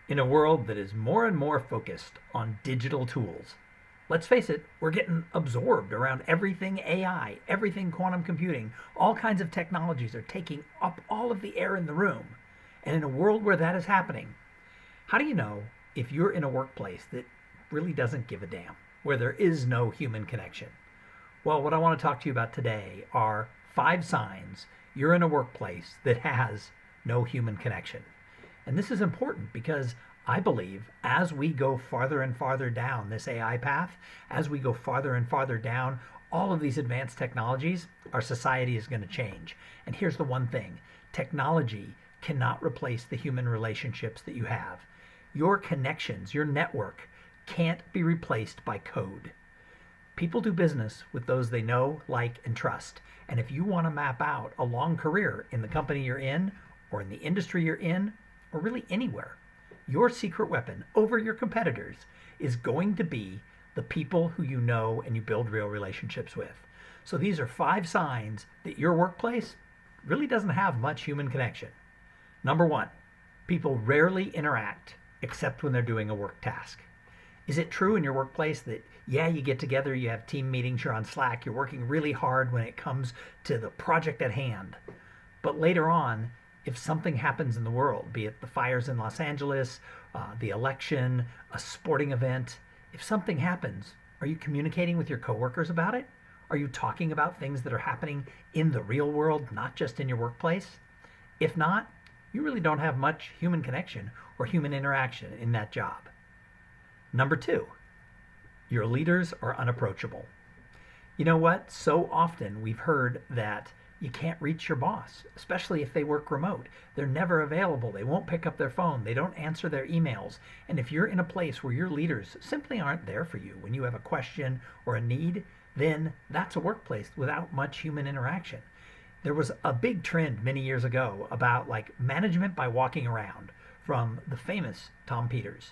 In a world that is more and more focused on digital tools, let's face it, we're getting absorbed around everything AI, everything quantum computing, all kinds of technologies are taking up all of the air in the room. And in a world where that is happening, how do you know if you're in a workplace that really doesn't give a damn, where there is no human connection? Well, what I want to talk to you about today are 5 signs you're in a workplace that has no human connection. And this is important because I believe as we go farther and farther down this AI path, as we go farther and farther down all of these advanced technologies, our society is going to change. And here's the one thing: technology cannot replace the human relationships that you have. Your connections, your network, can't be replaced by code. People do business with those they know, like, and trust. And if you want to map out a long career in the company you're in, or in the industry you're in, or really anywhere, your secret weapon over your competitors is going to be the people who you know and you build real relationships with. So these are 5 signs that your workplace really doesn't have much human connection. Number 1, people rarely interact except when they're doing a work task. Is it true in your workplace that, yeah, you get together, you have team meetings, you're on Slack, you're working really hard when it comes to the project at hand, but later on, if something happens in the world, be it the fires in Los Angeles, the election, a sporting event, if something happens, are you communicating with your coworkers about it? Are you talking about things that are happening in the real world, not just in your workplace? If not, you really don't have much human connection or human interaction in that job. Number 2, your leaders are unapproachable. You know what? So often we've heard that you can't reach your boss, especially if they work remote. They're never available. They won't pick up their phone. They don't answer their emails. And if you're in a place where your leaders simply aren't there for you when you have a question or a need, then that's a workplace without much human interaction. There was a big trend many years ago about like management by walking around from the famous Tom Peters.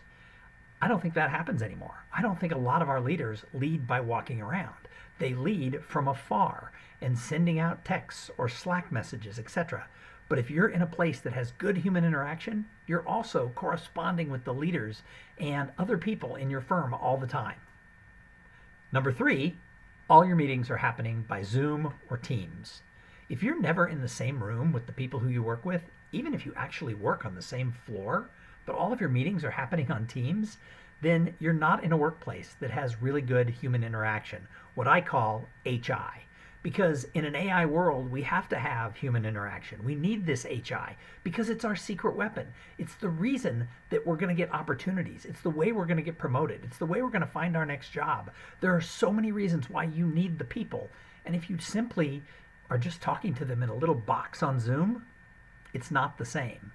I don't think that happens anymore. I don't think a lot of our leaders lead by walking around. They lead from afar and sending out texts or Slack messages, etc. But if you're in a place that has good human interaction, you're also corresponding with the leaders and other people in your firm all the time. Number 3, all your meetings are happening by Zoom or Teams. If you're never in the same room with the people who you work with, even if you actually work on the same floor, but all of your meetings are happening on Teams, then you're not in a workplace that has really good human interaction, what I call HI. Because in an AI world, we have to have human interaction. We need this HI because it's our secret weapon. It's the reason that we're going to get opportunities. It's the way we're going to get promoted. It's the way we're going to find our next job. There are so many reasons why you need the people. And if you simply are just talking to them in a little box on Zoom, it's not the same.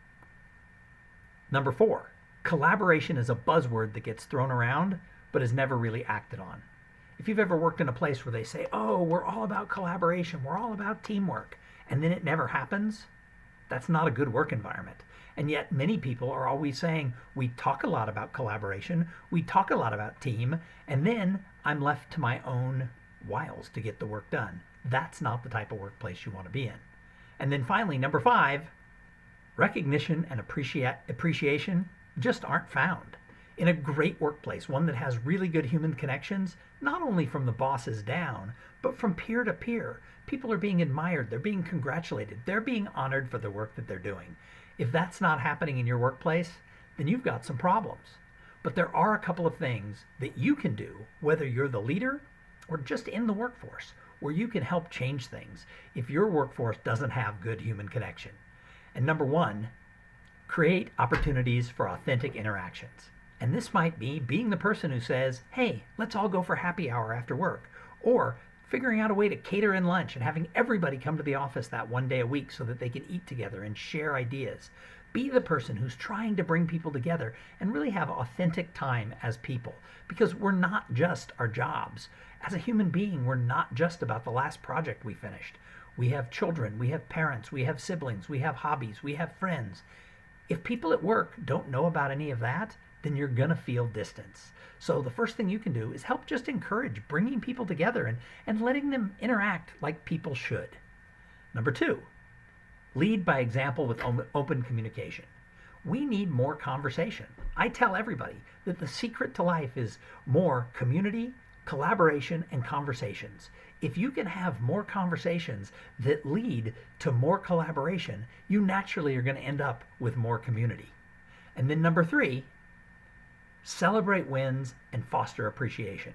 Number 4, collaboration is a buzzword that gets thrown around but is never really acted on. If you've ever worked in a place where they say, oh, we're all about collaboration, we're all about teamwork, and then it never happens, that's not a good work environment. And yet many people are always saying, we talk a lot about collaboration, we talk a lot about team, and then I'm left to my own wiles to get the work done. That's not the type of workplace you want to be in. And then finally, number 5, recognition and appreciation just aren't found. In a great workplace, one that has really good human connections, not only from the bosses down, but from peer to peer, people are being admired, they're being congratulated, they're being honored for the work that they're doing. If that's not happening in your workplace, then you've got some problems. But there are a couple of things that you can do, whether you're the leader or just in the workforce, where you can help change things if your workforce doesn't have good human connection. And number 1, create opportunities for authentic interactions. And this might be being the person who says, hey, let's all go for happy hour after work. Or figuring out a way to cater in lunch and having everybody come to the office that one day a week so that they can eat together and share ideas. Be the person who's trying to bring people together and really have authentic time as people. Because we're not just our jobs. As a human being, we're not just about the last project we finished. We have children, we have parents, we have siblings, we have hobbies, we have friends. If people at work don't know about any of that, then you're going to feel distance. So the first thing you can do is help just encourage bringing people together and letting them interact like people should. Number 2, lead by example with open communication. We need more conversation. I tell everybody that the secret to life is more community, collaboration, and conversations. If you can have more conversations that lead to more collaboration, you naturally are going to end up with more community. And then number 3, celebrate wins and foster appreciation.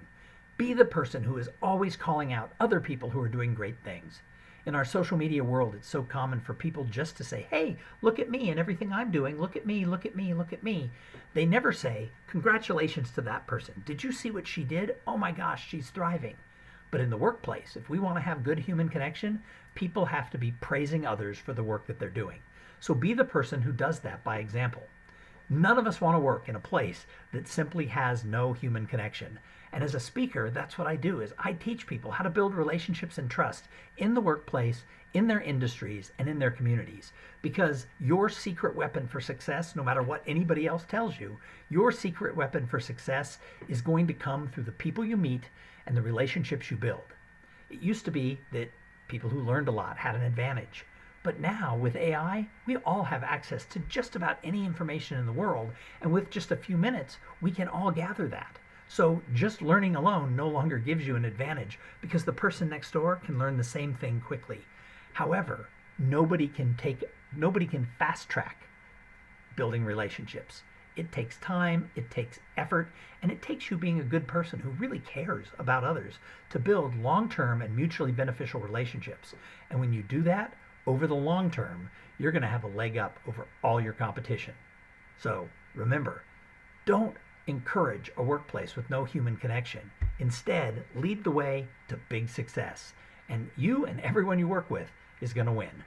Be the person who is always calling out other people who are doing great things. In our social media world, it's so common for people just to say, hey, look at me and everything I'm doing. Look at me, look at me, look at me. They never say, congratulations to that person. Did you see what she did? Oh my gosh, she's thriving. But in the workplace, if we want to have good human connection, people have to be praising others for the work that they're doing. So be the person who does that by example. None of us want to work in a place that simply has no human connection. And as a speaker, that's what I do, is I teach people how to build relationships and trust in the workplace, in their industries, and in their communities. Because your secret weapon for success, no matter what anybody else tells you, your secret weapon for success is going to come through the people you meet and the relationships you build. It used to be that people who learned a lot had an advantage. But now, with AI, we all have access to just about any information in the world, and with just a few minutes, we can all gather that. So just learning alone no longer gives you an advantage because the person next door can learn the same thing quickly. However, nobody can fast track building relationships. It takes time, it takes effort, and it takes you being a good person who really cares about others to build long-term and mutually beneficial relationships. And when you do that, over the long term, you're going to have a leg up over all your competition. So remember, don't encourage a workplace with no human connection. Instead, lead the way to big success. And you and everyone you work with is going to win.